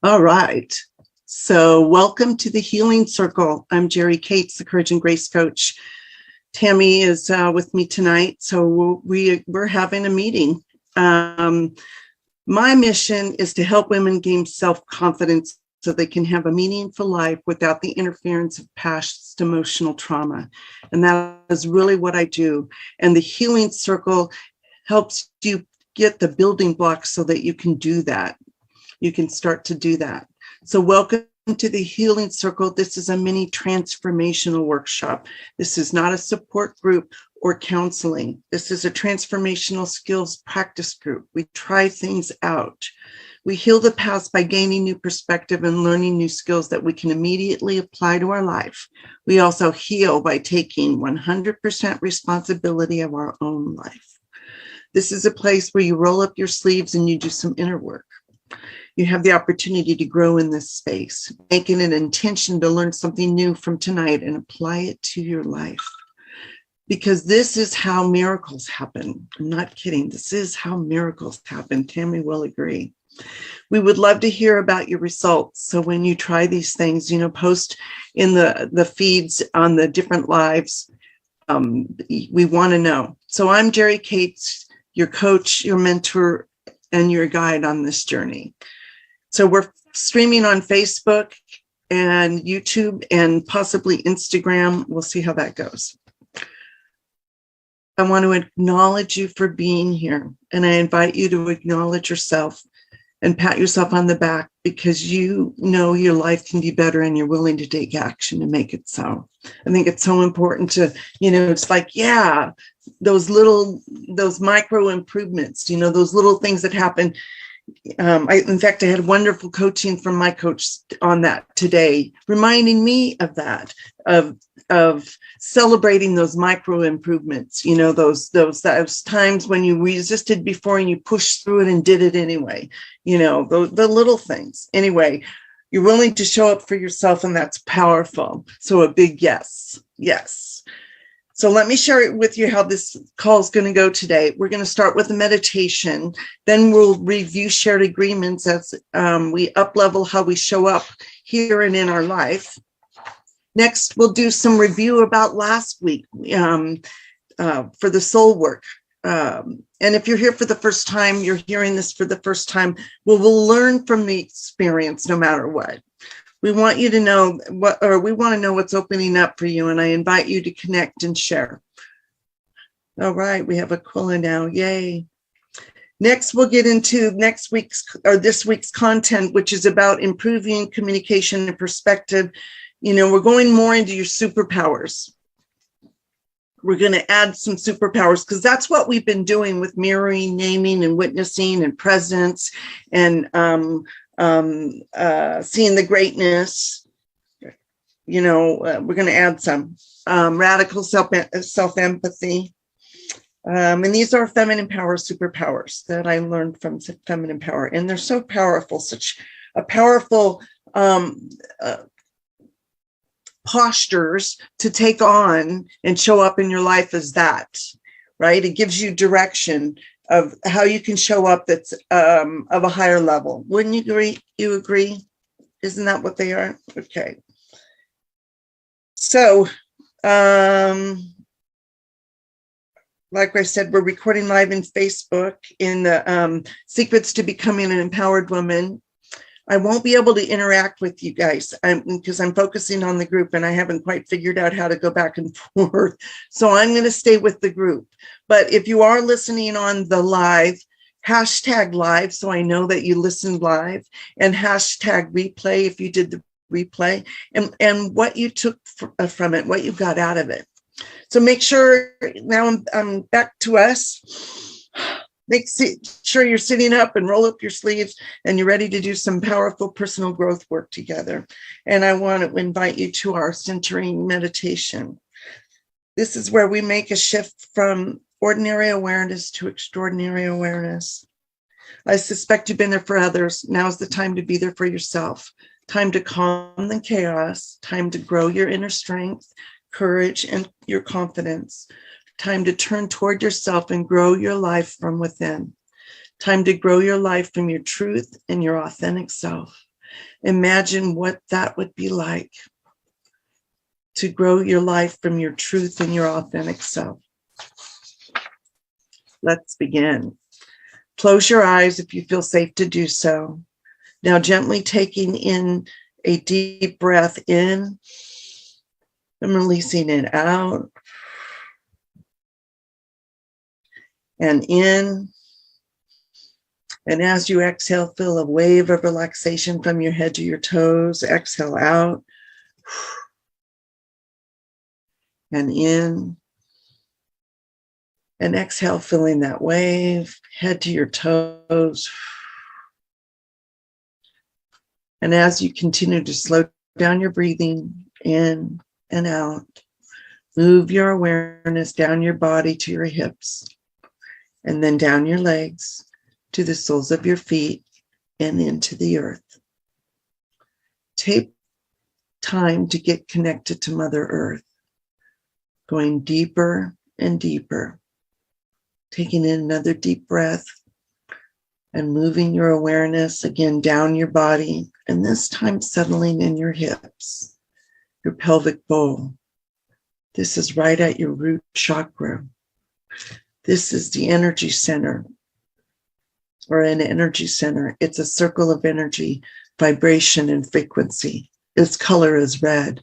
All right. So welcome to the Healing Circle. I'm Jerry Cates, the Courage and Grace Coach. Tammy is with me tonight. So we're having a meeting. My mission is to help women gain self-confidence so they can have a meaningful life without the interference of past emotional trauma. And that is really what I do. And the Healing Circle helps you get the building blocks so that you can do that. You can start to do that. So welcome to the Healing Circle. This is a mini transformational workshop. This is not a support group or counseling. This is a transformational skills practice group. We try things out. We heal the past by gaining new perspective and learning new skills that we can immediately apply to our life. We also heal by taking 100% responsibility of our own life. This is a place where you roll up your sleeves and you do some inner work. You have the opportunity to grow in this space, making an intention to learn something new from tonight and apply it to your life. Because this is how miracles happen. I'm not kidding. This is how miracles happen. Tammy will agree. We would love to hear about your results. So when you try these things, post in the feeds on the different lives. We want to know. So I'm Jerry Cates, your coach, your mentor, and your guide on this journey. So we're streaming on Facebook and YouTube and possibly Instagram. We'll see how that goes. I want to acknowledge you for being here. And I invite you to acknowledge yourself and pat yourself on the back because you know your life can be better and you're willing to take action to make it so. I think it's so important to, it's like, yeah, those micro improvements, those little things that happen. In fact, I had wonderful coaching from my coach on that today, reminding me of that, of celebrating those micro improvements, those times when you resisted before and you pushed through it and did it anyway, the little things. Anyway, you're willing to show up for yourself, and that's powerful. So a big yes. So let me share with you how this call is going to go today. We're going to start with a meditation. Then we'll review shared agreements as we up-level how we show up here and in our life. Next, we'll do some review about last week for the soul work. And if you're here for the first time, you're hearing this for the first time, we'll learn from the experience no matter what. We want you to know we want to know what's opening up for you, and I invite you to connect and share. All right, we have Aquila now. Yay. Next, we'll get into this week's content, which is about improving communication and perspective. We're going more into your superpowers. We're going to add some superpowers because that's what we've been doing with mirroring, naming, and witnessing, and presence, and seeing the greatness. We're going to add some radical self-empathy. And these are feminine power superpowers that I learned from Feminine Power. And they're so powerful, such a powerful postures to take on and show up in your life as that, right? It gives you direction of how you can show up that's of a higher level. Wouldn't you agree? You agree? Isn't that what they are? Okay. So, like I said, we're recording live in Facebook in the Secrets to Becoming an Empowered Woman. I won't be able to interact with you guys because I'm focusing on the group and I haven't quite figured out how to go back and forth. So I'm going to stay with the group. But if you are listening on the live, hashtag live so I know that you listened live, and hashtag replay if you did the replay, and what you took from it, what you got out of it. So make sure, now I'm back to us. Make sure you're sitting up and roll up your sleeves and you're ready to do some powerful personal growth work together. And I want to invite you to our centering meditation. This is where we make a shift from ordinary awareness to extraordinary awareness. I suspect you've been there for others. Now's the time to be there for yourself. Time to calm the chaos. Time to grow your inner strength, courage, and your confidence. Time to turn toward yourself and grow your life from within. Time to grow your life from your truth and your authentic self. Imagine what that would be like to grow your life from your truth and your authentic self. Let's begin. Close your eyes if you feel safe to do so. Now, gently taking in a deep breath in and releasing it out and in. And as you exhale, feel a wave of relaxation from your head to your toes. Exhale out and in. And exhale, feeling that wave, head to your toes. And as you continue to slow down your breathing in and out, move your awareness down your body to your hips, and then down your legs to the soles of your feet and into the earth. Take time to get connected to Mother Earth, going deeper and deeper. Taking in another deep breath and moving your awareness again down your body, and this time settling in your hips, your pelvic bowl. This is right at your root chakra. This is the energy center, or an energy center. It's a circle of energy, vibration, and frequency. Its color is red.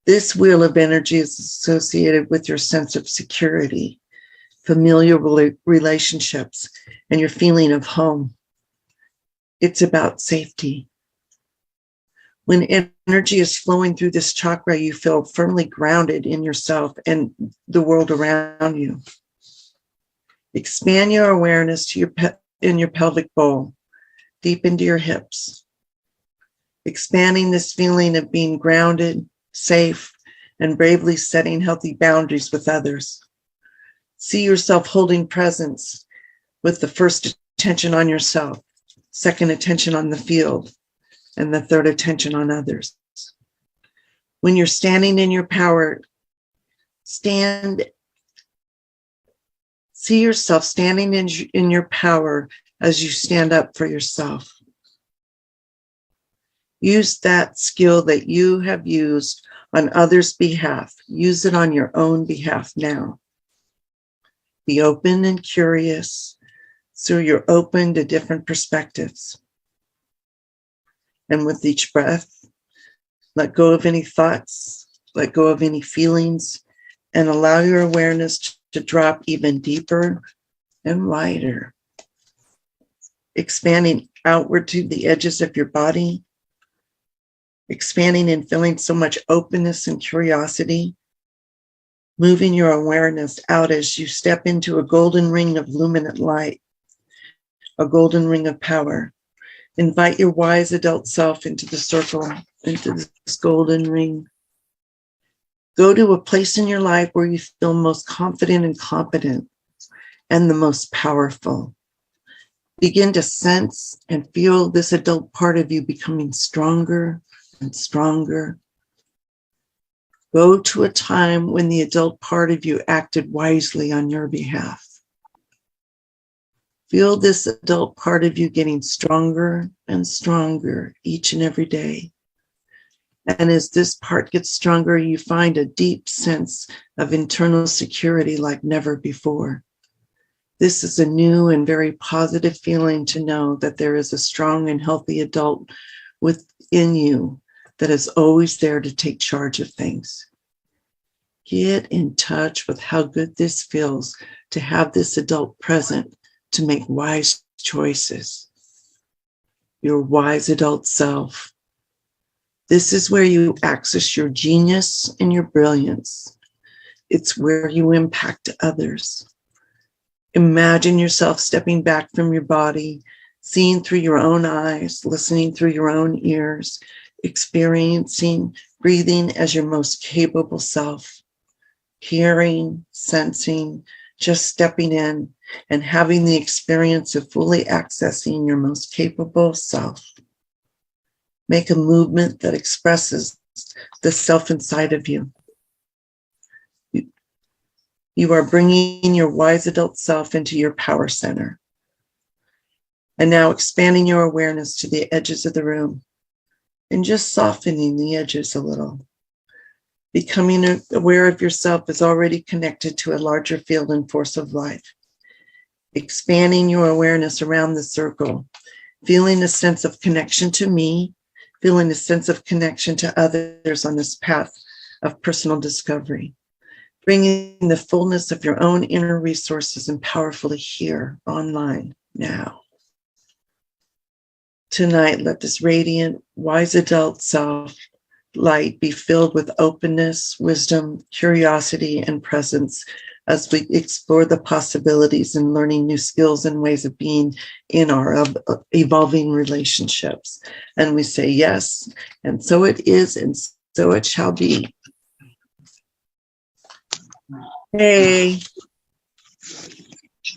This wheel of energy is associated with your sense of security, familiar relationships, and your feeling of home. It's about safety. When energy is flowing through this chakra, you feel firmly grounded in yourself and the world around you. Expand your awareness to in your pelvic bowl, deep into your hips. Expanding this feeling of being grounded, safe, and bravely setting healthy boundaries with others. See yourself holding presence with the first attention on yourself, second attention on the field, and the third attention on others. When you're standing in your power, see yourself standing in your power as you stand up for yourself. Use that skill that you have used on others' behalf. Use it on your own behalf now. Be open and curious, so you're open to different perspectives. And with each breath, let go of any thoughts, let go of any feelings, and allow your awareness to drop even deeper and wider, expanding outward to the edges of your body, expanding and feeling so much openness and curiosity, moving your awareness out as you step into a golden ring of luminant light, a golden ring of power. Invite your wise adult self into the circle, into this golden ring. Go to a place in your life where you feel most confident and competent and the most powerful. Begin to sense and feel this adult part of you becoming stronger and stronger. Go to a time when the adult part of you acted wisely on your behalf. Feel this adult part of you getting stronger and stronger each and every day. And as this part gets stronger, you find a deep sense of internal security like never before. This is a new and very positive feeling to know that there is a strong and healthy adult within you that is always there to take charge of things. Get in touch with how good this feels to have this adult present to make wise choices. Your wise adult self. This is where you access your genius and your brilliance. It's where you impact others. Imagine yourself stepping back from your body, seeing through your own eyes, listening through your own ears, experiencing, breathing as your most capable self, hearing, sensing, just stepping in and having the experience of fully accessing your most capable self. Make a movement that expresses the self inside of you. You are bringing your wise adult self into your power center. And now expanding your awareness to the edges of the room and just softening the edges a little. Becoming aware of yourself is already connected to a larger field and force of life. Expanding your awareness around the circle, feeling a sense of connection to me, feeling a sense of connection to others on this path of personal discovery. Bringing the fullness of your own inner resources and powerfully here, online, now. Tonight, let this radiant, wise adult self light be filled with openness, wisdom, curiosity, and presence as we explore the possibilities and learning new skills and ways of being in our evolving relationships. And we say yes, and so it is, and so it shall be. Hey.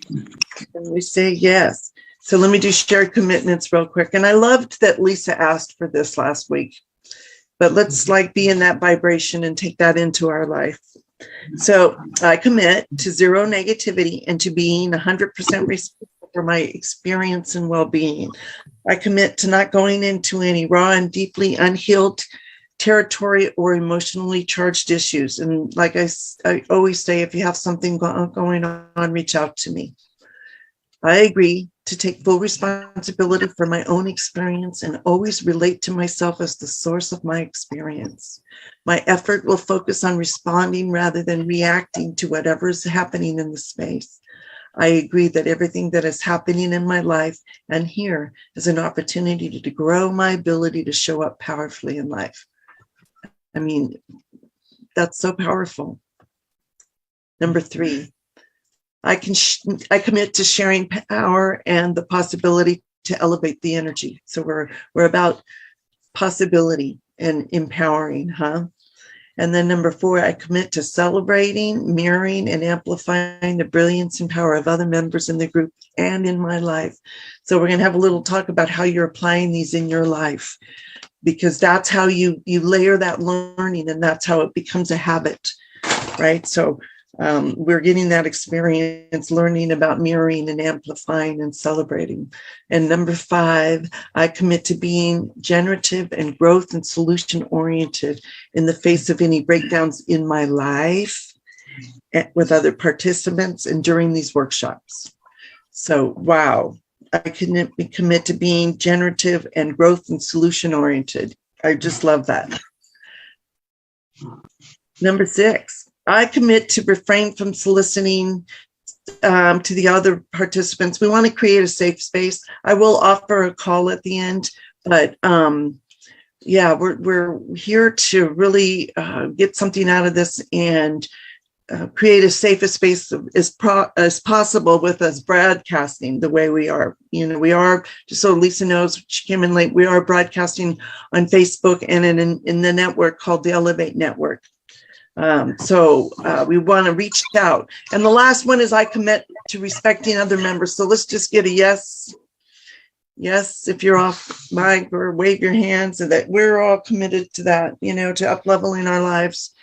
And we say yes. So let me do shared commitments real quick. And I loved that Lisa asked for this last week. But let's be in that vibration and take that into our life. So I commit to zero negativity and to being 100% responsible for my experience and well-being. I commit to not going into any raw and deeply unhealed territory or emotionally charged issues. And like I always say, if you have something going on, reach out to me. I agree to take full responsibility for my own experience and always relate to myself as the source of my experience. My effort will focus on responding rather than reacting to whatever is happening in the space. I agree that everything that is happening in my life and here is an opportunity to grow my ability to show up powerfully in life. I mean, that's so powerful. Number 3. I commit to sharing power and the possibility to elevate the energy. So we're about possibility and empowering, huh? And then number 4, I commit to celebrating, mirroring, and amplifying the brilliance and power of other members in the group and in my life. So we're going to have a little talk about how you're applying these in your life, because that's how you layer that learning, and that's how it becomes a habit, right? So we're getting that experience, learning about mirroring and amplifying and celebrating. And number 5, I commit to being generative and growth and solution oriented in the face of any breakdowns in my life with other participants and during these workshops. So, wow, I can commit to being generative and growth and solution oriented. I just love that. Number 6. I commit to refrain from soliciting to the other participants. We want to create a safe space. I will offer a call at the end, but yeah, we're here to really get something out of this and create as safe a space as possible with us broadcasting the way we are. You know, we are, just so Lisa knows, she came in late, we are broadcasting on Facebook and in the network called the Elevate Network. So we want to reach out. And the last one is I commit to respecting other members. So let's just get a yes. Yes, if you're off mic, or wave your hands, so that we're all committed to that, you know, to up-leveling our lives,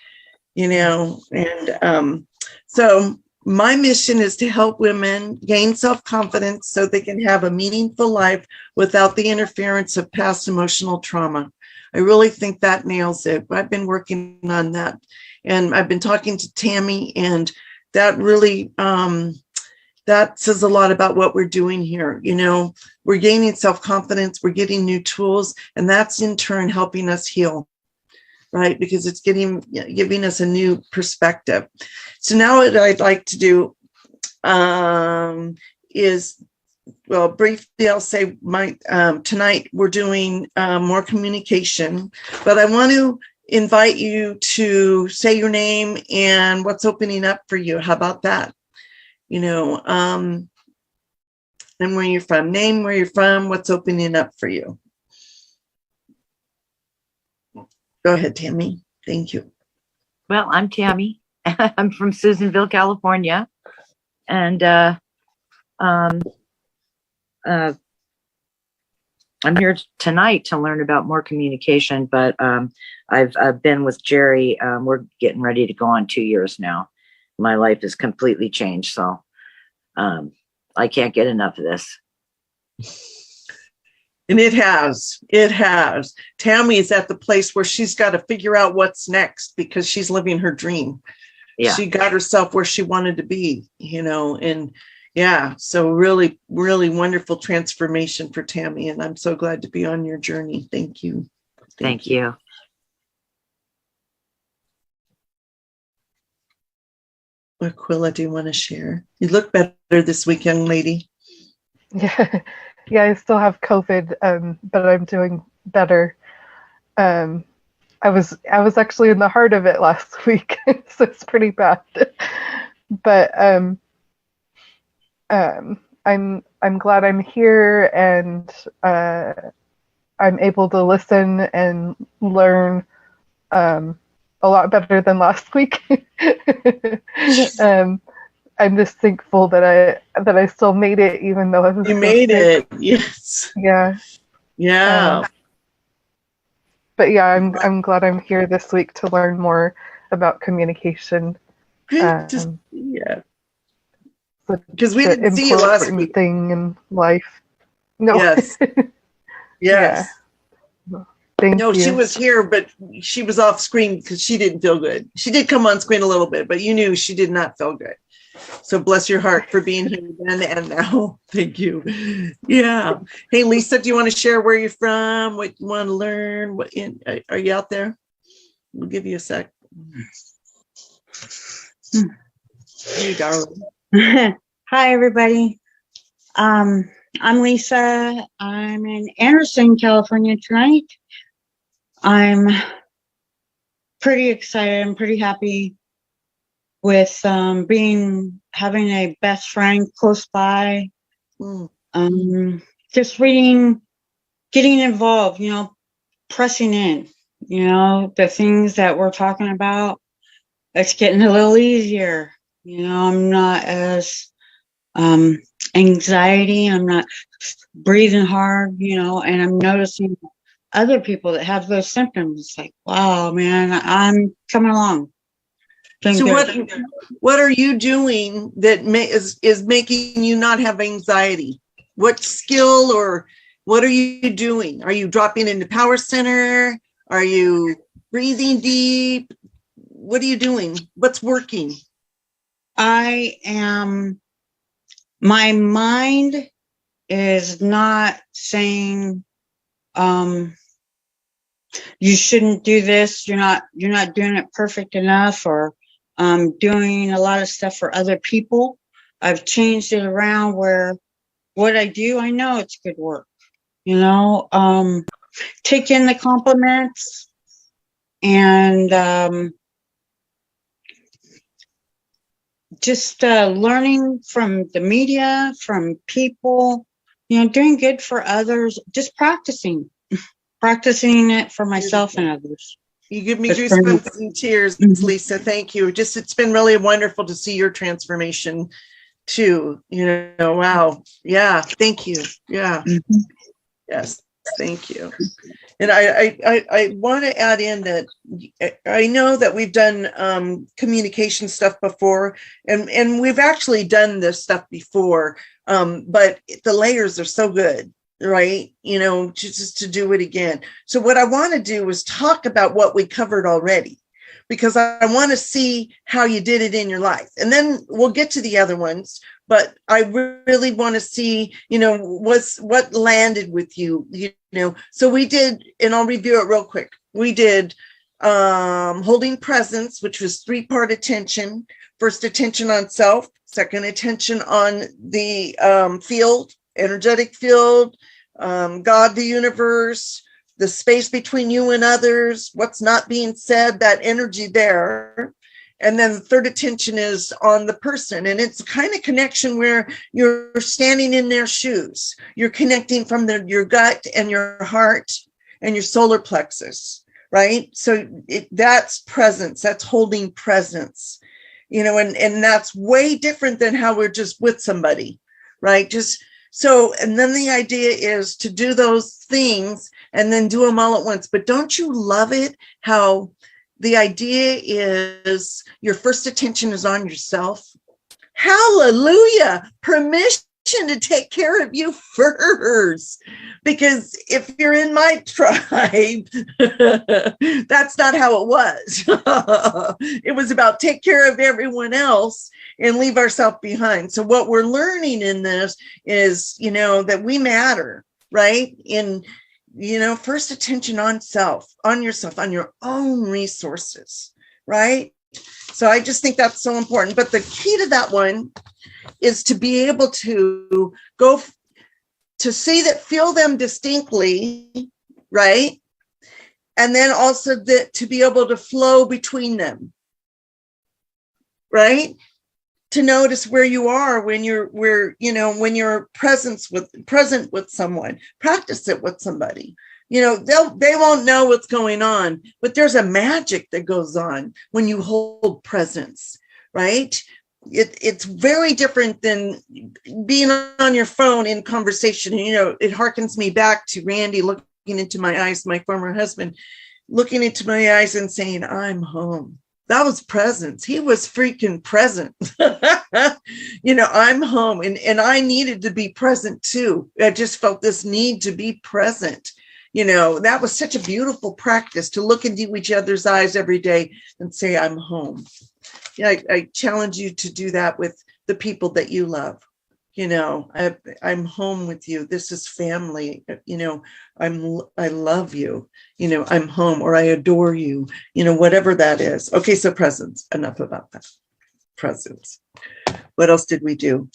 you know. And so my mission is to help women gain self-confidence so they can have a meaningful life without the interference of past emotional trauma. I really think that nails it. I've been working on that. And I've been talking to Tammy, and that really, that says a lot about what we're doing here. You know, we're gaining self-confidence, we're getting new tools, and that's in turn helping us heal, right? Because it's giving us a new perspective. So now what I'd like to do is, well, briefly, I'll say tonight we're doing more communication, but I want to invite you to say your name and what's opening up for you. How about that? You know, and where you're from, name where you're from, what's opening up for you. Go ahead, Tammy. Thank you. Well, I'm Tammy. I'm from Susanville, California. And I'm here tonight to learn about more communication, but I've been with Jerry. We're getting ready to go on 2 years now. My life has completely changed, so I can't get enough of this. And it has. Tammy is at the place where she's got to figure out what's next because she's living her dream. Yeah. She got herself where she wanted to be, and yeah, so really, really wonderful transformation for Tammy. And I'm so glad to be on your journey. Thank you. Thank you. Aquila, do you want to share? You look better this week, young lady. Yeah, yeah, I still have COVID, but I'm doing better. I was actually in the heart of it last week, so it's pretty bad. But I'm glad I'm here, and I'm able to listen and learn a lot better than last week. I'm just thankful that I still made it, even though I was You so made sick. it. Yes. Yeah. Yeah. But yeah, I'm glad I'm here this week to learn more about communication. Good to see you. Because we didn't see you last week. Thing in life. No. Yes. Yes. Yeah. Thank you. She was here, but she was off screen because she didn't feel good. She did come on screen a little bit, but you knew she did not feel good. So bless your heart for being here then and now. Thank you. Yeah. Hey, Lisa, do you want to share where you're from, what you want to learn? Are you out there? We'll give you a sec. Hey, darling. Hi, everybody. I'm Lisa. I'm in Anderson, California tonight. I'm pretty excited. I'm pretty happy with having a best friend close by. Just reading, getting involved, pressing in, the things that we're talking about. It's getting a little easier. I'm not as anxiety. I'm not breathing hard, and I'm noticing other people that have those symptoms. It's like, wow, man, I'm coming along. So what are you doing that is making you not have anxiety? What skill or what are you doing? Are you dropping into Power Center? Are you breathing deep? What are you doing? What's working? My mind is not saying, you shouldn't do this. You're not doing it perfect enough, or doing a lot of stuff for other people. I've changed it around where what I do, I know it's good work. Take in the compliments and just learning from the media, from people, doing good for others, just practicing it for myself and others. You give me goosebumps and tears, Lisa. Thank you. It's been really wonderful to see your transformation too. Wow. Yeah. Thank you. Yeah. Yes. Thank you. And I want to add in that I know that we've done communication stuff before, and we've actually done this stuff before, but the layers are so good, right? Just to do it again. So what I want to do is talk about what we covered already, because I want to see how you did it in your life. And then we'll get to the other ones, but I really want to see, what landed with you, So we did, and I'll review it real quick. We did holding presence, which was 3-part attention. First, attention on self. Second, attention on the field, energetic field, God, the universe, the space between you and others, what's not being said, that energy there. And then the third attention is on the person. And it's a kind of connection where you're standing in their shoes. You're connecting from your gut and your heart and your solar plexus, right? So that's presence. That's holding presence, and that's way different than how we're just with somebody, right? And then the idea is to do those things and then do them all at once. But don't you love it how the idea is your first attention is on yourself? Hallelujah. Permission to take care of you first, because if you're in my tribe, that's not how it was. It was about take care of everyone else and leave ourselves behind. So what we're learning in this is, that we matter, right? In, first attention on self, on yourself, on your own resources, right? So I just think that's so important. But the key to that one is to be able to go to see that, feel them distinctly, right? And then also to be able to flow between them, right? To notice where you are when you're present with someone. Practice it with somebody. They won't know what's going on, but there's a magic that goes on when you hold presence, right? It's very different than being on your phone in conversation. It harkens me back to Randy looking into my eyes, my former husband, looking into my eyes and saying, "I'm home." That was presence. He was freaking present. I'm home. And I needed to be present too. I just felt this need to be present. That was such a beautiful practice, to look into each other's eyes every day and say, "I'm home." I challenge you to do that with the people that you love. I'm home with you. This is family. I love you. I'm home, or I adore you. Whatever that is. Okay, so presence. Enough about that. Presence. What else did we do?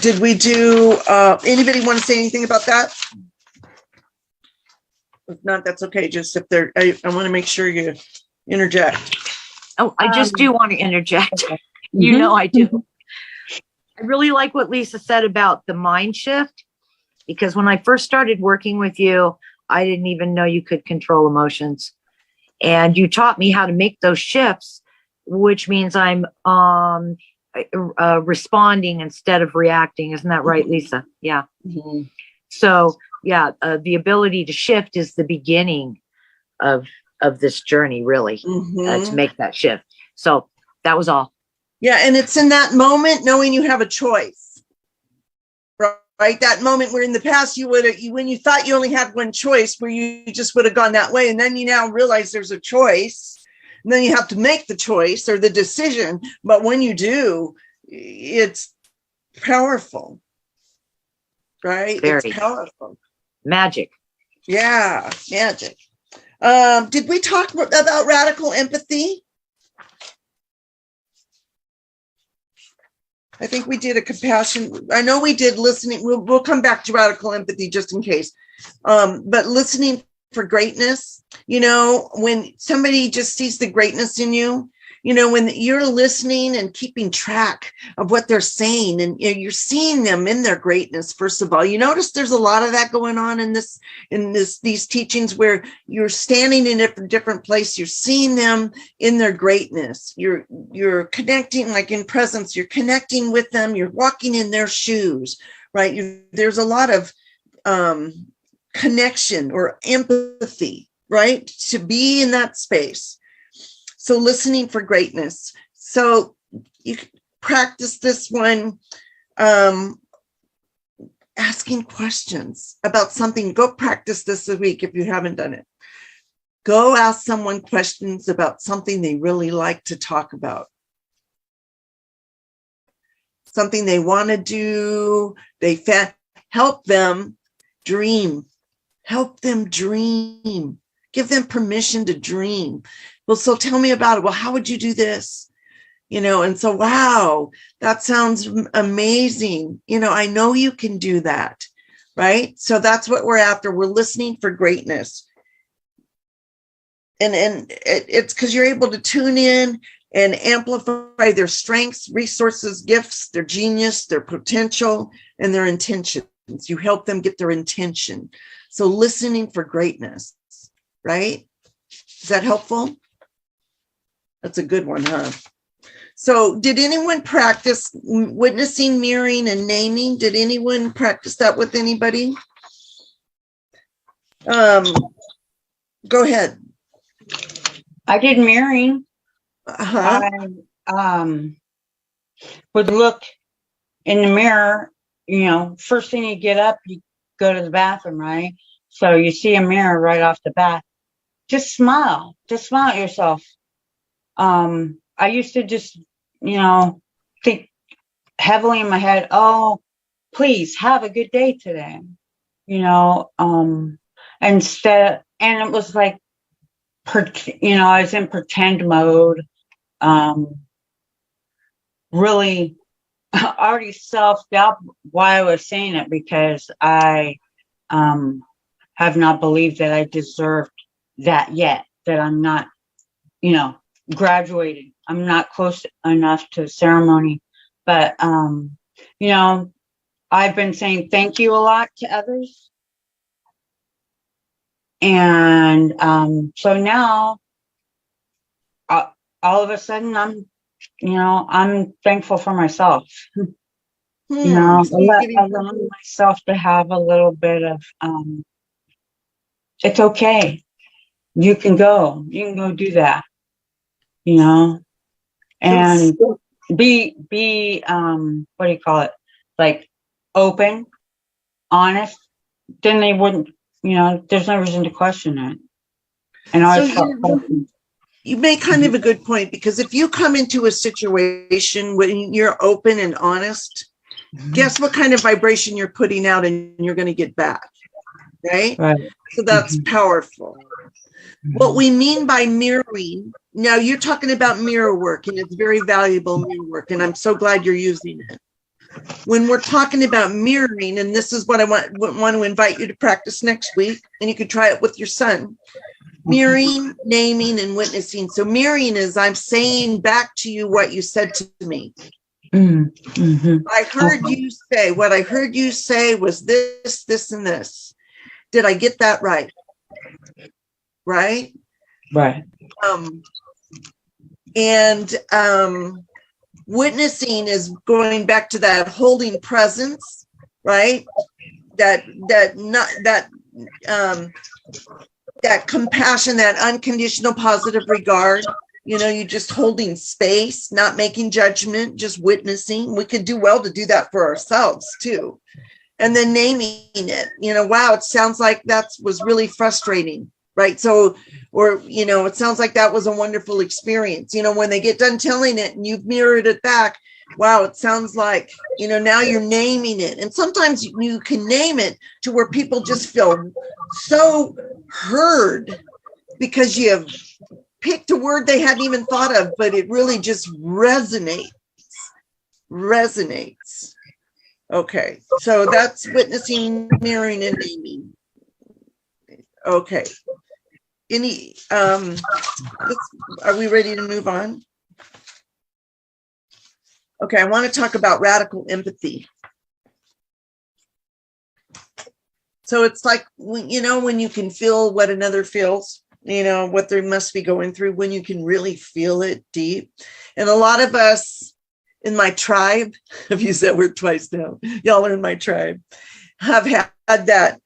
Did we do? Anybody want to say anything about that? If not, that's okay. Just if there, I want to make sure you interject. Oh, I just do want to interject. I do. I really like what Lisa said about the mind shift, because when I first started working with you, I didn't even know you could control emotions. And you taught me how to make those shifts, which means I'm responding instead of reacting. Isn't that right, Lisa? Yeah. Mm-hmm. So, yeah, the ability to shift is the beginning of this journey, really, to make that shift. So that was all. Yeah, and it's in that moment knowing you have a choice, right? That moment where in the past when you thought you only had one choice, where you just would have gone that way, and then you now realize there's a choice, and then you have to make the choice or the decision. But when you do, it's powerful, right? Very. It's powerful. Magic. Yeah, magic. Did we talk about radical empathy? I think we did a compassion. I know we did listening. We'll come back to radical empathy just in case. But listening for greatness, when somebody just sees the greatness in you, when you're listening and keeping track of what they're saying, and you're seeing them in their greatness. First of all, you notice there's a lot of that going on in these teachings, where you're standing in a different place. You're seeing them in their greatness. You're connecting, like in presence. You're connecting with them. You're walking in their shoes, right? There's a lot of connection or empathy, right? To be in that space. So listening for greatness. So you can practice this one, asking questions about something. Go practice this week if you haven't done it. Go ask someone questions about something they really like to talk about. Something they want to do. Help them dream. Help them dream. Give them permission to dream. Well, so tell me about it. Well, how would you do this? And so, wow, that sounds amazing. I know you can do that, right? So that's what we're after. We're listening for greatness. And it's because you're able to tune in and amplify their strengths, resources, gifts, their genius, their potential, and their intentions. You help them get their intention. So listening for greatness, right? Is that helpful? That's a good one, huh? So did anyone practice witnessing, mirroring, and naming? Did anyone practice that with anybody? Go ahead. I did mirroring. Uh-huh. I would look in the mirror you know, first thing you get up, you go to the bathroom, right? So you see a mirror right off the bat. Just smile at yourself. I used to just, you know, think heavily in my head, oh, please have a good day today, you know, instead, and it was like, you know, I was in pretend mode, really already self-doubt why I was saying it, because I have not believed that I deserved that yet, that I'm not, you know, graduated. I'm not close enough to the ceremony. But, you know, I've been saying thank you a lot to others. And so now, all of a sudden, I'm thankful for myself. You know, I allow myself to have a little bit of, it's okay. You can go do that, you know, and be, what do you call it? Like open, honest. Then they wouldn't, you know, there's no reason to question it. And I So you make kind of a good point, because if you come into a situation when you're open and honest, guess what kind of vibration you're putting out and you're going to get back, right? So that's powerful. What we mean by mirroring, now you're talking about mirror work, and it's very valuable mirror work, and I'm so glad you're using it. When we're talking about mirroring, and this is what I want to invite you to practice next week, and you could try it with your son. Mirroring, naming, and witnessing. So mirroring is I'm saying back to you what you said to me. I heard you say, what I heard you say was this, this, and this. Did I get that right? Right? Right. Witnessing is going back to that holding presence, right? That compassion, that unconditional positive regard. You know, you just holding space, not making judgment, just witnessing. We could do well to do that for ourselves too. And then naming it, you know, wow, it sounds like that was really frustrating, right? So, or, you know, it sounds like that was a wonderful experience. You know, when they get done telling it and you've mirrored it back, wow, it sounds like, you know, now you're naming it. And sometimes you can name it to where people just feel so heard because you have picked a word they hadn't even thought of, but it really just resonates. Okay, so that's witnessing, mirroring, and naming. Okay. Are we ready to move on? Okay, I want to talk about radical empathy. So it's like, you know, when you can feel what another feels, you know, what they must be going through, when you can really feel it deep. And a lot of us in my tribe, I've used that word twice now, y'all are in my tribe, have had that,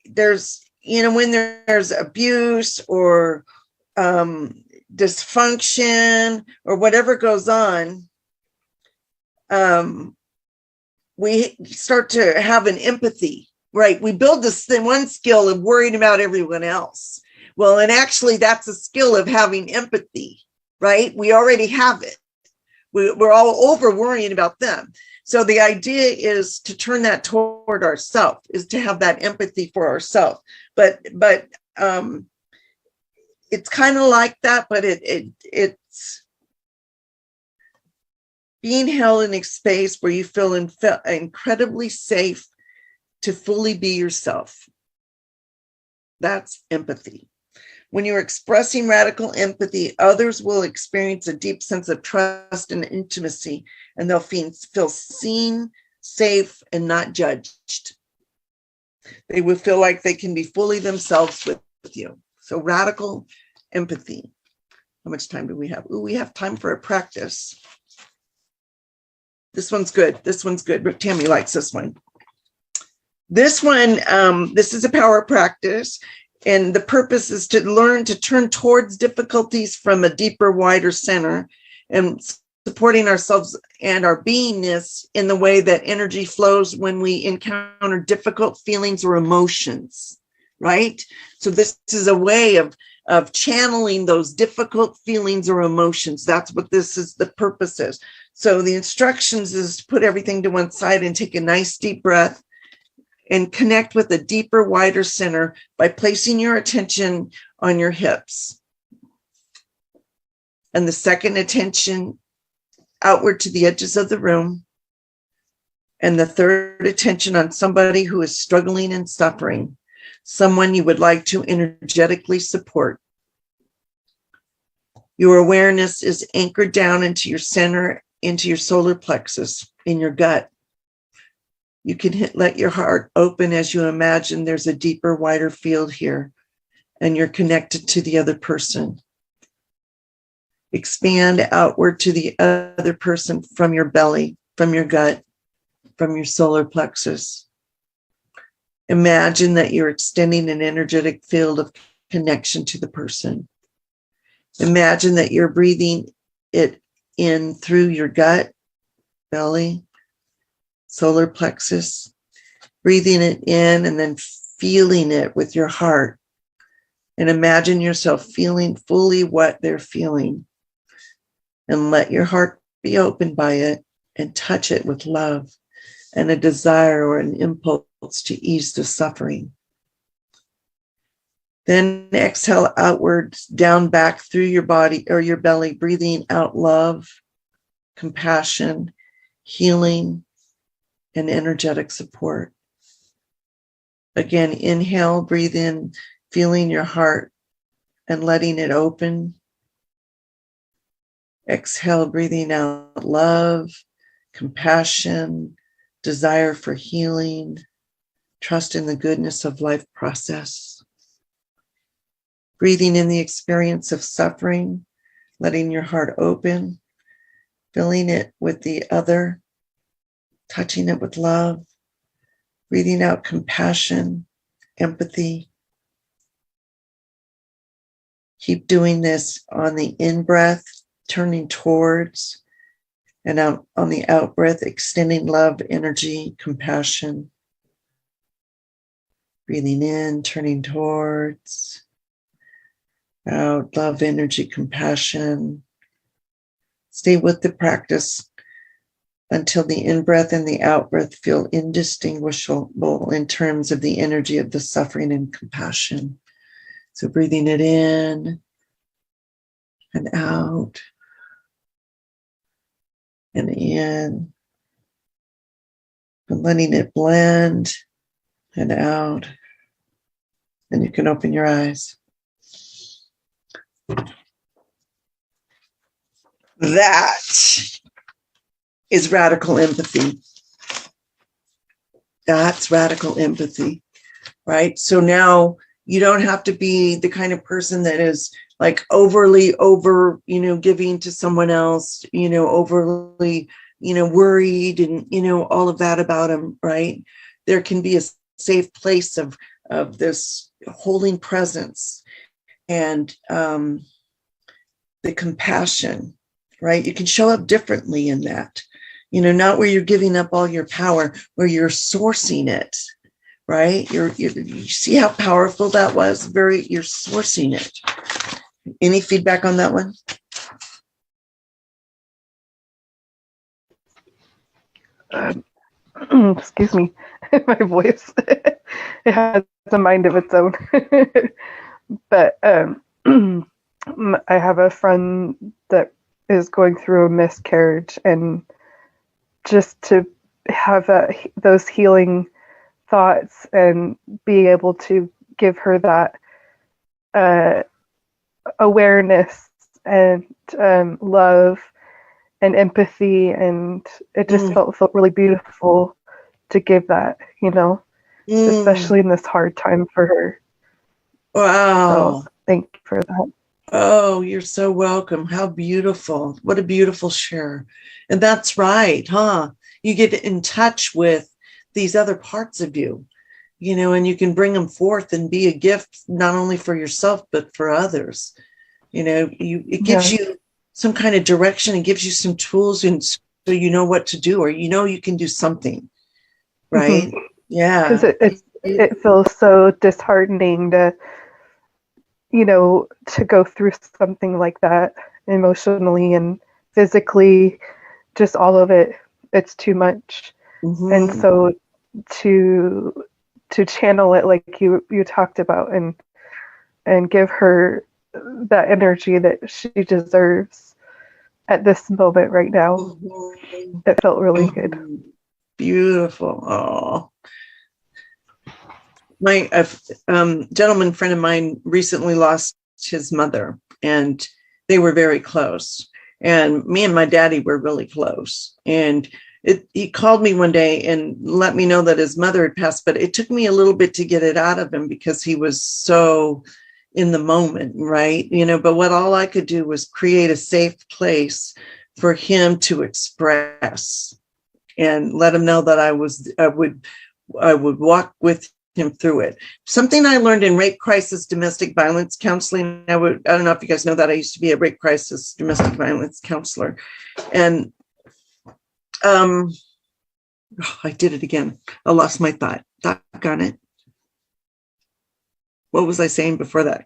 there's, you know, when there's abuse or dysfunction or whatever goes on, we start to have an empathy, right? We build this one skill of worrying about everyone else. Well, and actually that's a skill of having empathy, right? We already have it. We're all over worrying about them. So the idea is to turn that toward ourselves, is to have that empathy for ourselves. But it's kind of like that, but it's being held in a space where you feel incredibly safe to fully be yourself. That's empathy. When you're expressing radical empathy, others will experience a deep sense of trust and intimacy, and they'll feel seen, safe, and not judged. They will feel like they can be fully themselves with you. So radical empathy. How much time do we have? Ooh, we have time for a practice. This one's good. This one's good. Tammy likes this one. This one, this is a power practice. And the purpose is to learn to turn towards difficulties from a deeper, wider center and supporting ourselves and our beingness in the way that energy flows when we encounter difficult feelings or emotions, right? So this is a way of channeling those difficult feelings or emotions. That's what this is, the purpose is. So the instructions is to put everything to one side and take a nice deep breath and connect with a deeper, wider center by placing your attention on your hips. And the second attention outward to the edges of the room. And the third attention on somebody who is struggling and suffering, someone you would like to energetically support. Your awareness is anchored down into your center, into your solar plexus, in your gut. You can let your heart open as you imagine there's a deeper, wider field here, and you're connected to the other person. Expand outward to the other person from your belly, from your gut, from your solar plexus. Imagine that you're extending an energetic field of connection to the person. Imagine that you're breathing it in through your gut, belly, solar plexus, breathing it in and then feeling it with your heart. And imagine yourself feeling fully what they're feeling. And let your heart be opened by it and touch it with love and a desire or an impulse to ease the suffering. Then exhale outwards, down back through your body or your belly, breathing out love, compassion, healing, and energetic support. Again, inhale, breathe in, feeling your heart and letting it open. Exhale, breathing out love, compassion, desire for healing, trust in the goodness of life process. Breathing in the experience of suffering, letting your heart open, filling it with the other, touching it with love, breathing out compassion, empathy. Keep doing this on the in-breath, turning towards, and out on the out-breath, extending love, energy, compassion. Breathing in, turning towards, out, love, energy, compassion. Stay with the practice until the in-breath and the out-breath feel indistinguishable in terms of the energy of the suffering and compassion. So breathing it in and out and in, and letting it blend and out. And you can open your eyes. That is radical empathy. That's radical empathy, right? So now you don't have to be the kind of person that is like overly giving to someone else, overly, worried and, all of that about them, right? There can be a safe place of this holding presence and the compassion, right? You can show up differently in that, not where you're giving up all your power, where you're sourcing it, right? You see how powerful that was? You're sourcing it. Any feedback on that one? Excuse me, my voice. It has a mind of its own. But I have a friend that is going through a miscarriage, and just to have those healing thoughts and be able to give her that awareness and love and empathy, and it just felt really beautiful to give that, especially in this hard time for her. Wow. So thank you for that. Oh, you're so welcome. How beautiful. What a beautiful share. And that's right, huh? You get in touch with these other parts of you, and you can bring them forth and be a gift, not only for yourself, but for others. It gives you some kind of direction and gives you some tools and you know what to do, or you know you can do something, right? Yeah. Because it feels so disheartening to, you know, to go through something like that emotionally and physically, just all of it. It's too much. And so to channel it like you talked about, and give her that energy that she deserves at this moment right now. It felt really good. Beautiful. Oh, my gentleman friend of mine recently lost his mother, and they were very close. And me and my daddy were really close. And he called me one day and let me know that his mother had passed, but it took me a little bit to get it out of him because he was so in the moment, right? You know, but what all I could do was create a safe place for him to express and let him know that I would walk with him through it. Something I learned in rape crisis domestic violence counseling. I don't know if you guys know that I used to be a rape crisis domestic violence counselor. And I did it again. I lost my thought. Doggone it. What was I saying before that?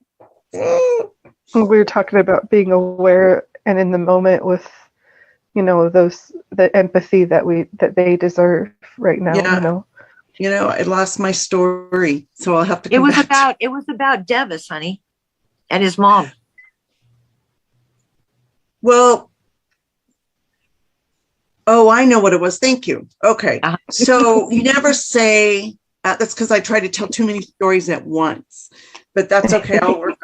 We were talking about being aware and in the moment with, you know, the empathy that they deserve right now. Yeah. You know, I lost my story, so I'll have to. It was about Devis, honey, and his mom. Well, oh, I know what it was. Thank you. Okay, so you never say. That's because I try to tell too many stories at once, but that's okay. I'll work on it.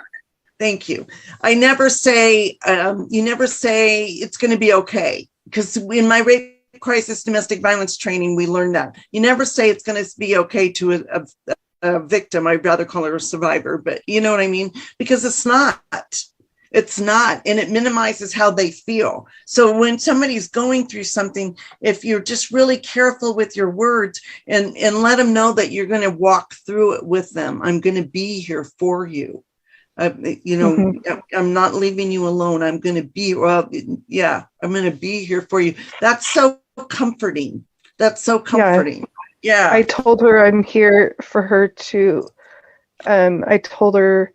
Thank you. I never say. You never say it's going to be okay, because in my rape crisis domestic violence training, we learned that you never say it's going to be okay to a victim. I'd rather call her a survivor, but you know what I mean? Because it's not, and it minimizes how they feel. So when somebody's going through something, if you're just really careful with your words and let them know that you're going to walk through it with them, I'm going to be here for you. You know, I'm not leaving you alone. I'm going to be, I'm going to be here for you. That's so comforting. That's so comforting. Yeah. I told her I'm here for her to, I told her,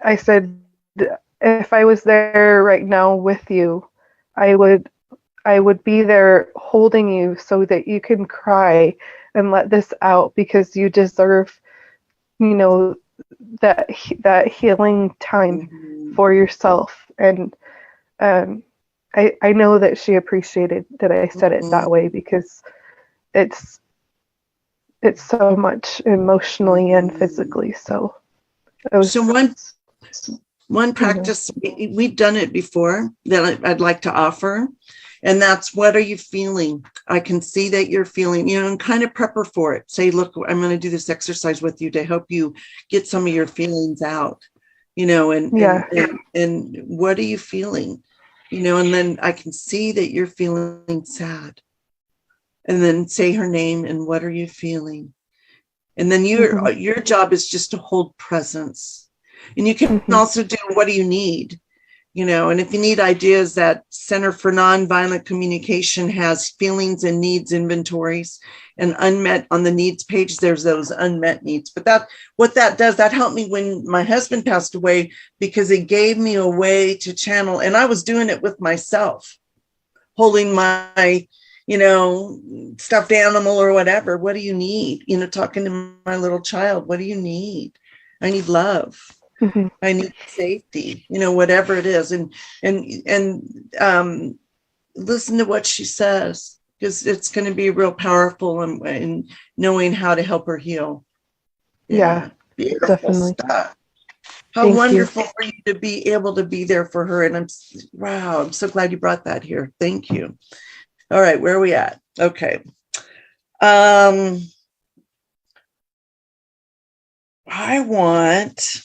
I said, if I was there right now with you, I would be there holding you so that you can cry and let this out, because you deserve, you know, that healing time for yourself. And I know that she appreciated that I said it that way, because it's so much emotionally and physically. So one practice, we've done it before that I'd like to offer, and that's, what are you feeling? I can see that you're feeling, you know, and kind of prep her for it. Say, look, I'm going to do this exercise with you to help you get some of your feelings out, you know, and what are you feeling? You know, and then I can see that you're feeling sad. And then say her name and what are you feeling? And then your job is just to hold presence. And you can also do, what do you need? You know, and if you need ideas, that Center for Nonviolent Communication has feelings and needs inventories, and unmet on the needs page, there's those unmet needs. But what that does, that helped me when my husband passed away, because it gave me a way to channel. And I was doing it with myself, holding my, you know, stuffed animal or whatever. What do you need? You know, talking to my little child, what do you need? I need love. I need safety, you know, whatever it is. And listen to what she says, because it's going to be real powerful in knowing how to help her heal. Yeah, definitely. Stuff. How wonderful for you to be able to be there for her. And I'm so glad you brought that here. Thank you. All right, where are we at? Okay. I want,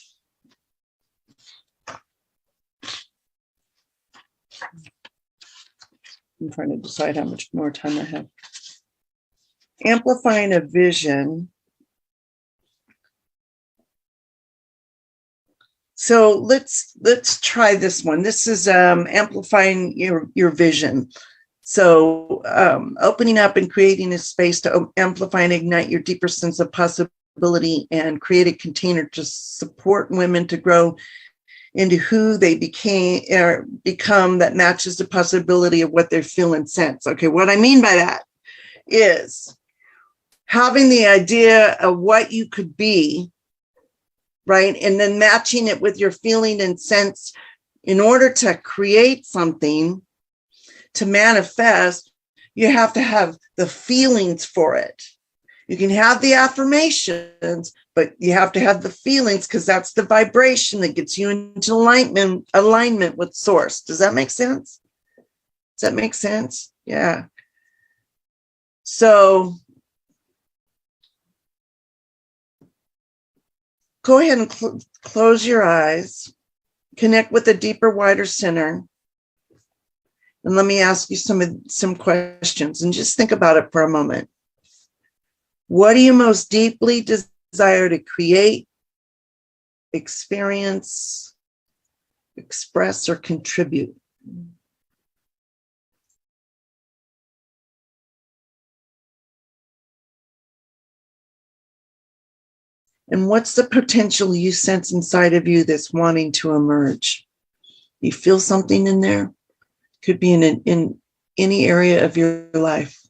I'm trying to decide how much more time I have. Amplifying a vision. So let's try this one. This is amplifying your vision. So opening up and creating a space to amplify and ignite your deeper sense of possibility and create a container to support women to grow into who they become that matches the possibility of what they feel and sense. Okay, what I mean by that is having the idea of what you could be, right? And then matching it with your feeling and sense in order to create something, to manifest, you have to have the feelings for it. You can have the affirmations, but you have to have the feelings because that's the vibration that gets you into alignment with source. Does that make sense? Does that make sense? Yeah. So go ahead and close your eyes, connect with a deeper, wider center. And let me ask you some questions and just think about it for a moment. What do you most deeply desire to create, experience, express, or contribute? And what's the potential you sense inside of you that's wanting to emerge? You feel something in there? Could be in any area of your life.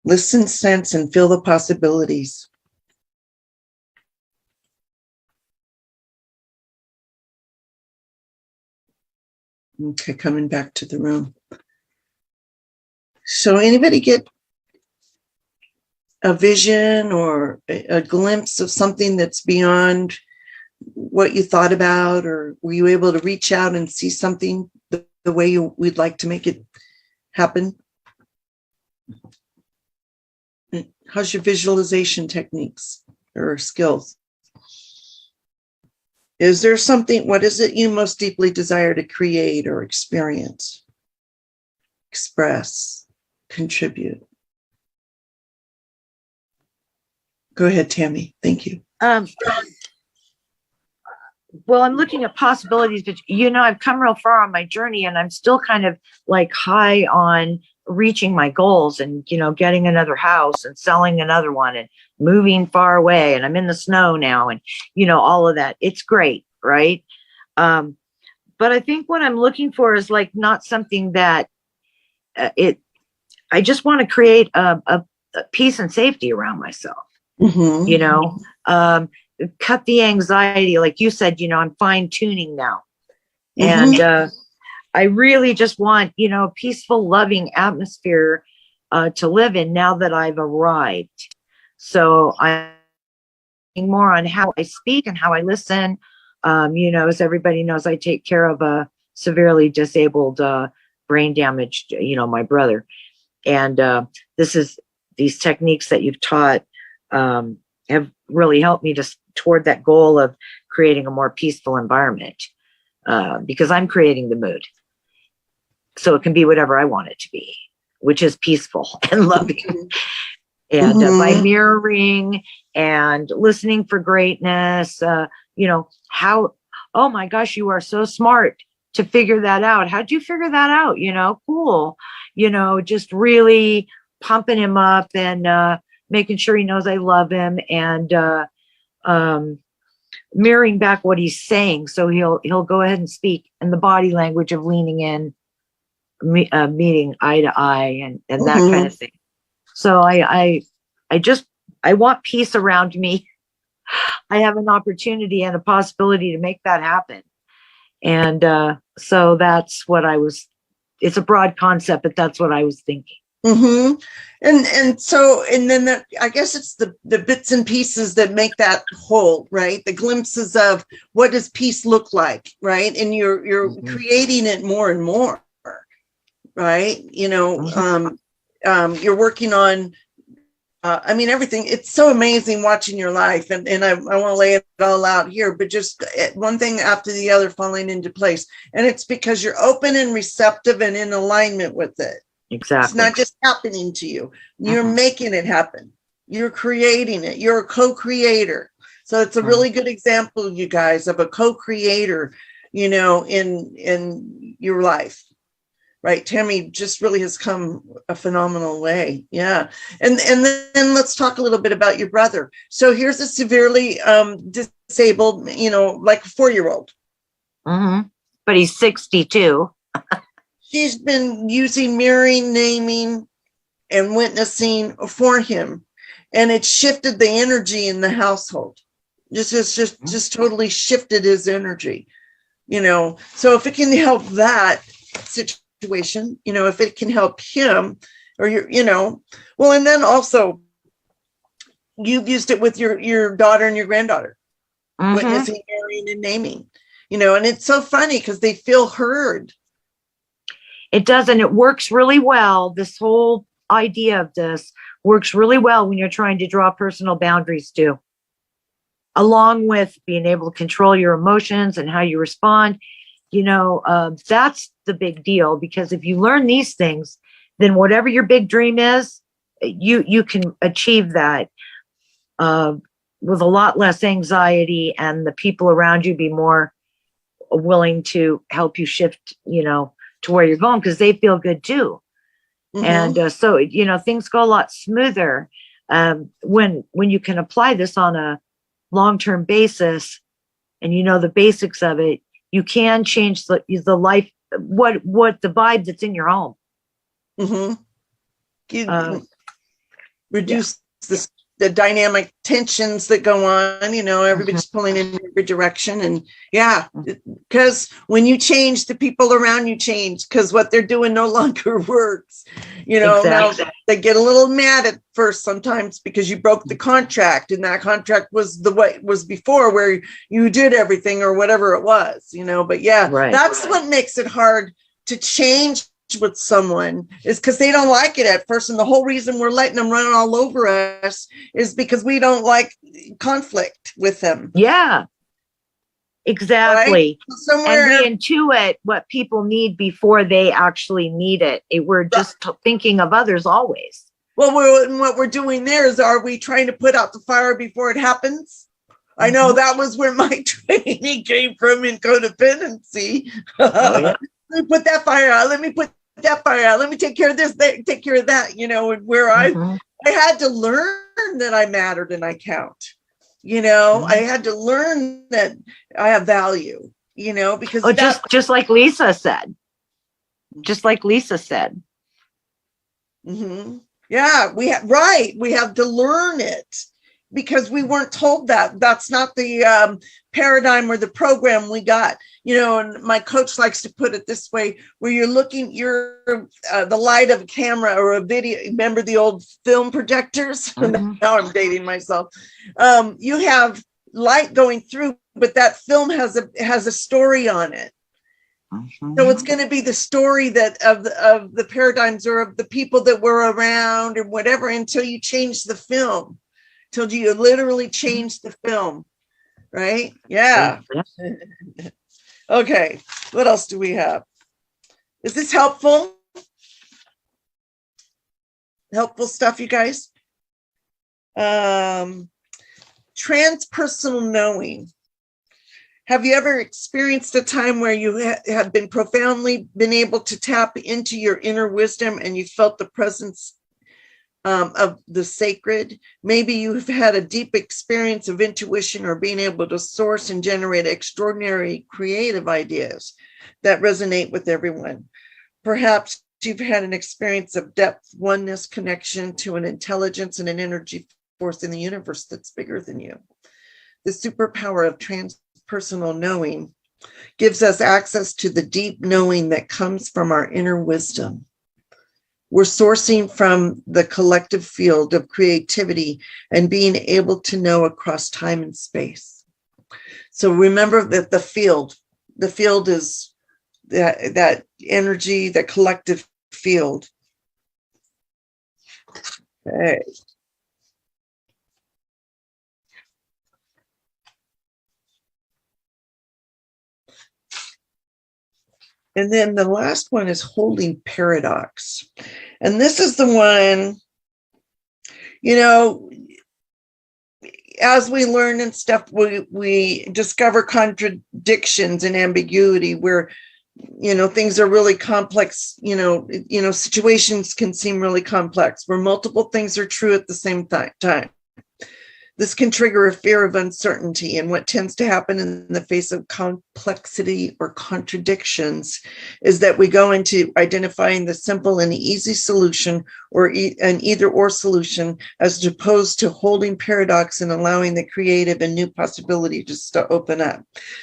Listen, sense, and feel the possibilities. Okay, coming back to the room. So anybody get a vision or a glimpse of something that's beyond what you thought about, or were you able to reach out and see something the way we'd like to make it happen? How's your visualization techniques or skills? Is there something, what is it you most deeply desire to create or experience, express, contribute? Go ahead, Tammy. Thank you. Well, I'm looking at possibilities, but I've come real far on my journey, and I'm still kind of like high on reaching my goals and, getting another house and selling another one and moving far away. And I'm in the snow now and, all of that. It's great. Right. But I think what I'm looking for is like not something that I just want to create a peace and safety around myself, cut the anxiety. Like you said, I'm fine tuning now. And, I really just want, a peaceful, loving atmosphere to live in now that I've arrived. So I'm more on how I speak and how I listen. As everybody knows, I take care of a severely disabled, brain damaged, my brother. And these techniques that you've taught have really helped me toward that goal of creating a more peaceful environment, because I'm creating the mood. So it can be whatever I want it to be, which is peaceful and loving. And by mirroring and listening for greatness, oh my gosh, you are so smart to figure that out. How'd you figure that out? Cool. Just really pumping him up and making sure he knows I love him, and mirroring back what he's saying. So he'll go ahead and speak in the body language of leaning in, meeting eye to eye and that kind of thing. So I want peace around me. I have an opportunity and a possibility to make that happen. And so that's what it's a broad concept, but that's what I was thinking. And then I guess it's the bits and pieces that make that whole, right? The glimpses of what does peace look like, right? And you're creating it more and more, right? You're working on, everything. It's so amazing watching your life, and I want to lay it all out here, but just one thing after the other falling into place. And it's because you're open and receptive and in alignment with it. Exactly. It's not just happening to you. You're making it happen. You're creating it. You're a co-creator. So it's a really good example, you guys, of a co-creator. in your life. Right. Tammy just really has come a phenomenal way. Yeah. And then let's talk a little bit about your brother. So here's a severely disabled, like a 4-year-old. Mm-hmm. But he's 62. She's been using mirroring, naming, and witnessing for him. And it shifted the energy in the household. Just totally shifted his energy, So if it can help that situation, if it can help him or well, and then also you've used it with your daughter and your granddaughter, witnessing, hearing, and naming, and it's so funny because they feel heard. It does, and it works really well. This whole idea of this works really well when you're trying to draw personal boundaries too, along with being able to control your emotions and how you respond. That's the big deal, because if you learn these things, then whatever your big dream is, you can achieve that with a lot less anxiety, and the people around you be more willing to help you shift, to where you're going, because they feel good too. And so, things go a lot smoother when you can apply this on a long-term basis, and the basics of it. You can change the life, what the vibe that's in your home. Reduce the dynamic tensions that go on, everybody's pulling in every direction. And because when you change, the people around you change, because what they're doing no longer works. Now they get a little mad at first sometimes because you broke the contract, and that contract was the way it was before, where you did everything or whatever it was, but that's what makes it hard to change with someone, is because they don't like it at first. And the whole reason we're letting them run all over us is because we don't like conflict with them. Yeah, exactly. Right? Somewhere, and we intuit what people need before they actually need it. We're just thinking of others always. Well, what we're doing there is, are we trying to put out the fire before it happens? I know that was where my training came from, in codependency. Let me put that fire out. Let me put that fire out. Let me take care of this, take care of that, where I had to learn that I mattered and I count. I had to learn that I have value, because just like Lisa said. Just like Lisa said. Yeah, we have to learn it, because we weren't told that. That's not the paradigm or the program we got. And my coach likes to put it this way, where you're the light of a camera or a video. Remember the old film projectors? Now I'm dating myself. You have light going through, but that film has a story on it. So it's going to be the story that of the paradigms or of the people that were around or whatever, until you change the film. Till you literally change the film, right? Yeah. Okay. What else do we have? Is this helpful? Helpful stuff, you guys? Transpersonal knowing. Have you ever experienced a time where you have been profoundly been able to tap into your inner wisdom, and you felt the presence of the sacred? Maybe you've had a deep experience of intuition, or being able to source and generate extraordinary creative ideas that resonate with everyone. Perhaps you've had an experience of depth, oneness, connection to an intelligence and an energy force in the universe that's bigger than you. The superpower of transpersonal knowing gives us access to the deep knowing that comes from our inner wisdom. We're sourcing from the collective field of creativity and being able to know across time and space. So remember that the field is that energy, that collective field. Okay. And then the last one is holding paradox. And this is the one, as we learn and stuff, we discover contradictions and ambiguity where, things are really complex, situations can seem really complex where multiple things are true at the same time. This can trigger a fear of uncertainty, and what tends to happen in the face of complexity or contradictions is that we go into identifying the simple and easy solution or an either or solution, as opposed to holding paradox and allowing the creative and new possibility just to open up.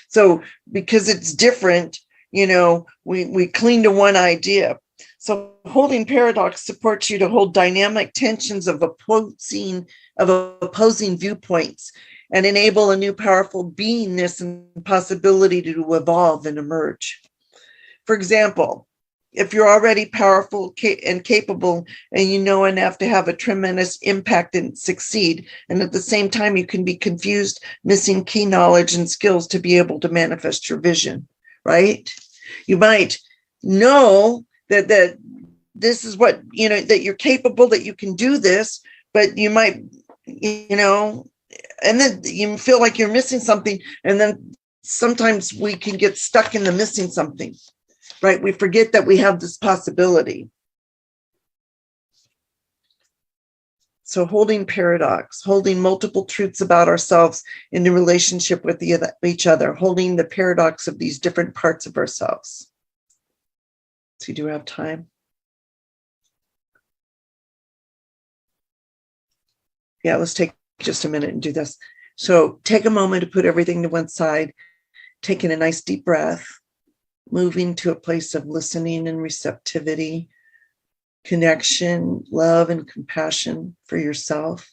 So because it's different, we cling to one idea. So holding paradox supports you to hold dynamic tensions of opposing viewpoints and enable a new powerful beingness and possibility to evolve and emerge. For example, if you're already powerful and capable and you know enough to have a tremendous impact and succeed, and at the same time you can be confused, missing key knowledge and skills to be able to manifest your vision, right? You might know that this is what, that you're capable, that you can do this, but you might, and then you feel like you're missing something. And then sometimes we can get stuck in the missing something, right? We forget that we have this possibility. So holding paradox, holding multiple truths about ourselves in the relationship with each other, holding the paradox of these different parts of ourselves. So you do have time. Yeah, let's take just a minute and do this. So take a moment to put everything to one side, taking a nice deep breath, moving to a place of listening and receptivity, connection, love, and compassion for yourself.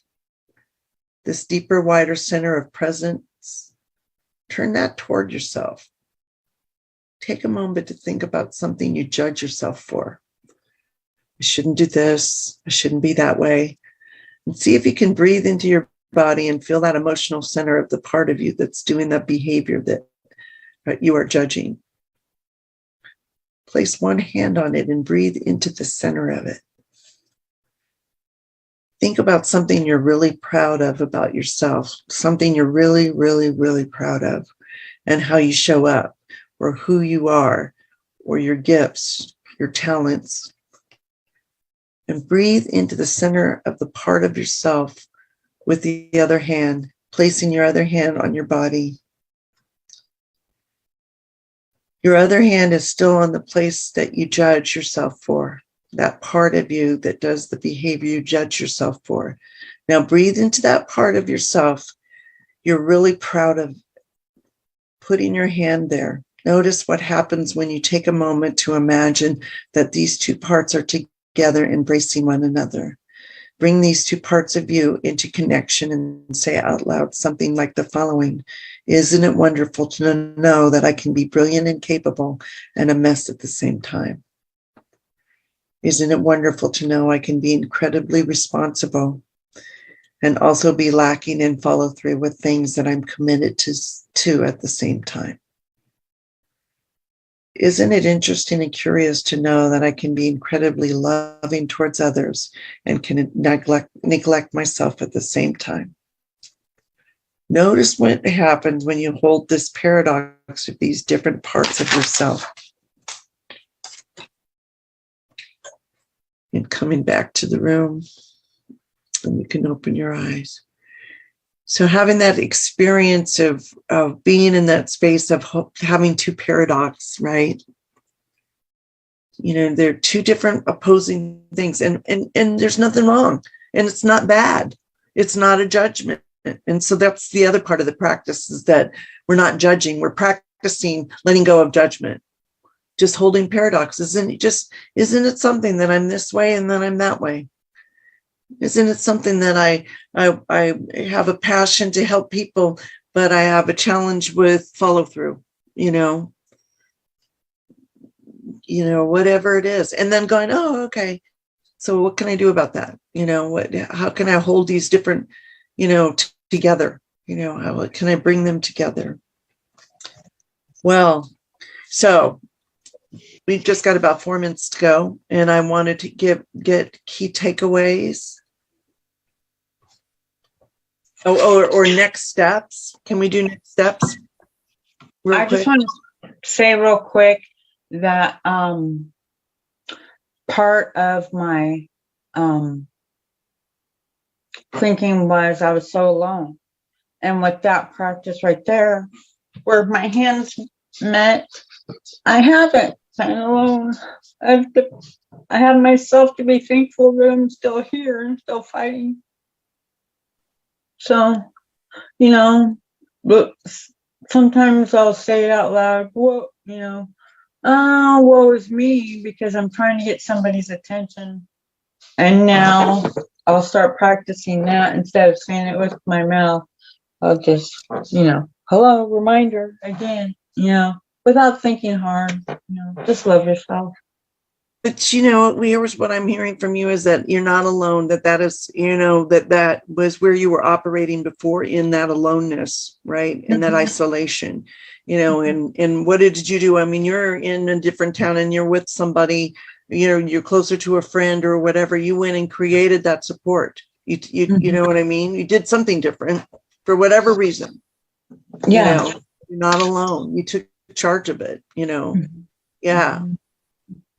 This deeper, wider center of presence, turn that toward yourself. Take a moment to think about something you judge yourself for. I shouldn't do this. I shouldn't be that way. And see if you can breathe into your body and feel that emotional center of the part of you that's doing that behavior that you are judging. Place one hand on it and breathe into the center of it. Think about something you're really proud of about yourself, something you're really, really, really proud of, and how you show up, or who you are, or your gifts, your talents. And breathe into the center of the part of yourself with the other hand, placing your other hand on your body. Your other hand is still on the place that you judge yourself for, that part of you that does the behavior you judge yourself for. Now breathe into that part of yourself you're really proud of, putting your hand there. Notice what happens when you take a moment to imagine that these two parts are together, embracing one another. Bring these two parts of you into connection and say out loud something like the following. Isn't it wonderful to know that I can be brilliant and capable and a mess at the same time? Isn't it wonderful to know I can be incredibly responsible and also be lacking in follow through with things that I'm committed to at the same time? Isn't it interesting and curious to know that I can be incredibly loving towards others and can neglect myself at the same time? Notice what happens when you hold this paradox of these different parts of yourself. And coming back to the room, and you can open your eyes. So having that experience of being in that space of having two paradox, right? They're two different opposing things, and there's nothing wrong, and it's not bad. It's not a judgment. And so that's the other part of the practice, is that we're not judging. We're practicing letting go of judgment, just holding paradox. Isn't it something that I'm this way and then I'm that way? Isn't it something that I have a passion to help people, but I have a challenge with follow through, whatever it is. And then going, oh, okay. So what can I do about that? How can I hold these different, together? How can I bring them together? Well, so we've just got about 4 minutes to go, and I wanted to get key takeaways or next steps. Can we do next steps? I just want to say real quick that part of my thinking was I was so alone. And with that practice right there, where my hands met, I haven't been alone. I have myself to be thankful that I'm still here and still fighting. So, but sometimes I'll say it out loud, woe is me, because I'm trying to get somebody's attention. And now I'll start practicing that instead of saying it with my mouth. I'll just, hello, reminder again, without thinking hard, just love yourself. But what I'm hearing from you is that you're not alone, that is, that was where you were operating before, in that aloneness, right? In that isolation, and what did you do? I mean, you're in a different town and you're with somebody, you're closer to a friend or whatever. You went and created that support. You know what I mean? You did something different for whatever reason. Yeah. You're not alone. You took charge of it, Yeah.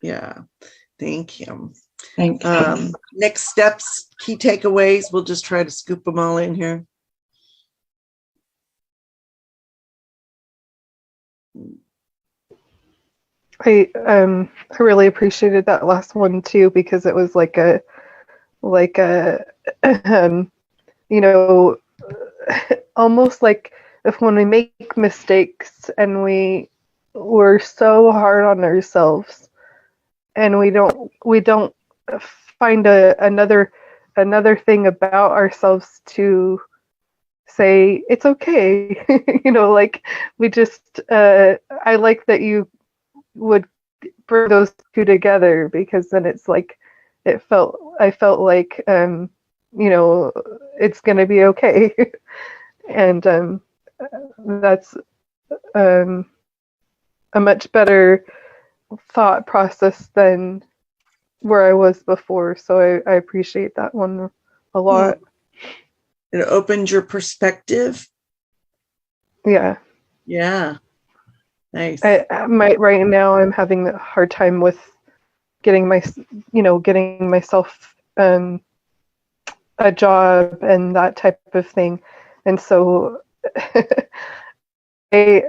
Yeah. Thank you. Thank you. Next steps, key takeaways. We'll just try to scoop them all in here. I really appreciated that last one too, because it was like a almost like if when we make mistakes and we're so hard on ourselves and we don't find another thing about ourselves to say it's okay. Like we just I like that you would bring those two together, because then it's like I felt like it's gonna be okay. And that's a much better thought process than where I was before. So I appreciate that one a lot. It opened your perspective. Yeah. Yeah. Nice. Right now I'm having a hard time with getting myself a job and that type of thing. And so I've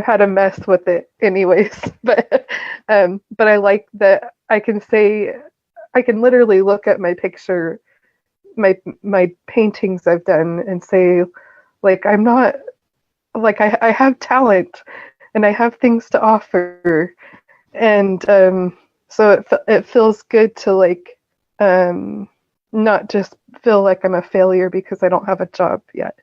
had a mess with it anyways, but I like that I can literally look at my picture, my paintings I've done, and say, like, I'm not, like, I have talent and I have things to offer, and so it feels good to, like, not just feel like I'm a failure because I don't have a job yet.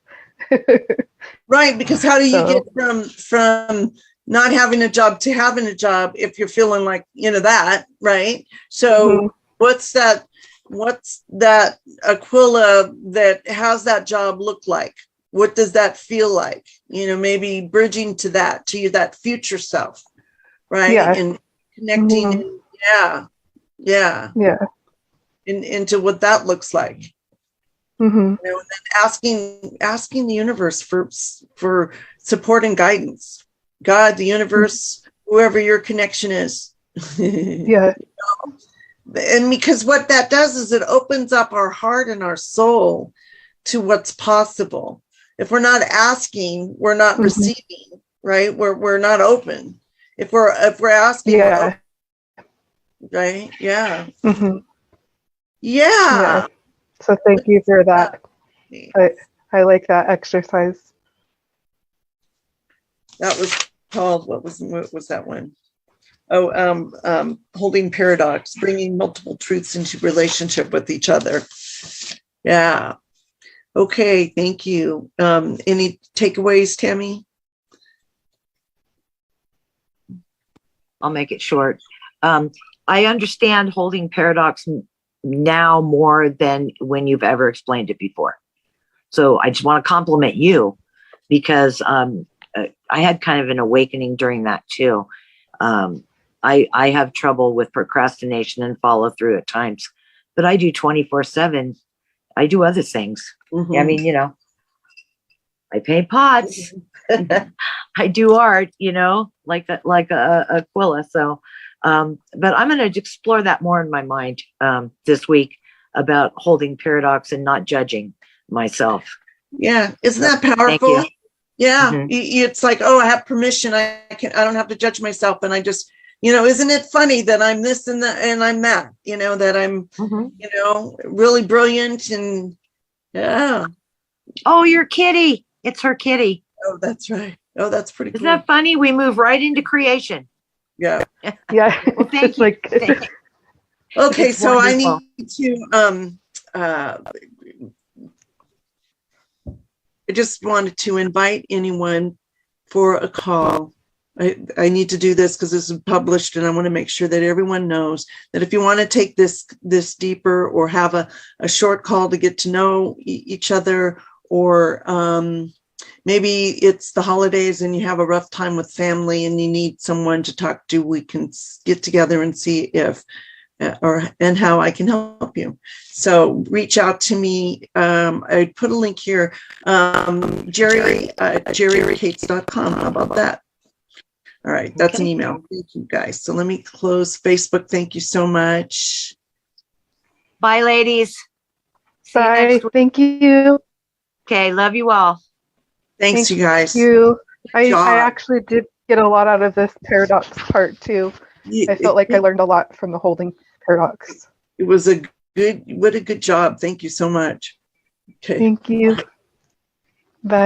Right, because how do you get from not having a job to having a job if you're feeling like that, right? So what's that Aquila, that how's that job look like? What does that feel like? Maybe bridging to that future self, right? Yeah. And connecting. Yeah. Into what that looks like. And then asking the universe for support and guidance. God, the universe, whoever your connection is. Yeah. And because what that does is it opens up our heart and our soul to what's possible. If we're not asking, we're not receiving, right? We're not open. If we're asking, we're open, right? Yeah. Yeah. So thank you for that. I like that exercise. That was called, what was that one? Oh, holding paradox, bringing multiple truths into relationship with each other. Yeah. Okay, thank you. Any takeaways, Tammy? I'll make it short. I understand holding paradox now more than when you've ever explained it before. So I just want to compliment you, because I had kind of an awakening during that too. I have trouble with procrastination and follow through at times, but I do 24/7. I do other things. I mean, you know, I paint pots. I do art, you know, like Aquila. So, but I'm going to explore that more in my mind this week about holding paradox and not judging myself. Yeah, isn't that powerful? Yeah, it's like, oh, I have permission. I don't have to judge myself, and I just, you know, isn't it funny that I'm this and that and I'm that, you know, that I'm, you know, really brilliant and yeah. Oh, your kitty! It's her kitty. Oh, that's right. Oh, that's pretty cool. Isn't that funny? We move right into creation. Yeah. Yeah. Well, thank you. Like, okay, it's so wonderful. I need to I just wanted to invite anyone for a call. I need to do this because this is published, and I want to make sure that everyone knows that if you want to take this deeper, or have a short call to get to know each other, or maybe it's the holidays and you have a rough time with family and you need someone to talk to, we can get together and see if and how I can help you. So reach out to me. I put a link here, jerry@jerrycates.com. How about that? All right, that's an email. Thank you, guys. So let me close Facebook. Thank you so much. Bye, ladies. See you bye. next week. Thank you. Okay, love you all. Thanks, you guys. Thank you. I job. actually did get a lot out of this paradox part too. I felt like I learned a lot from the holding paradox. It was what a good job. Thank you so much. Okay. Thank you. Bye.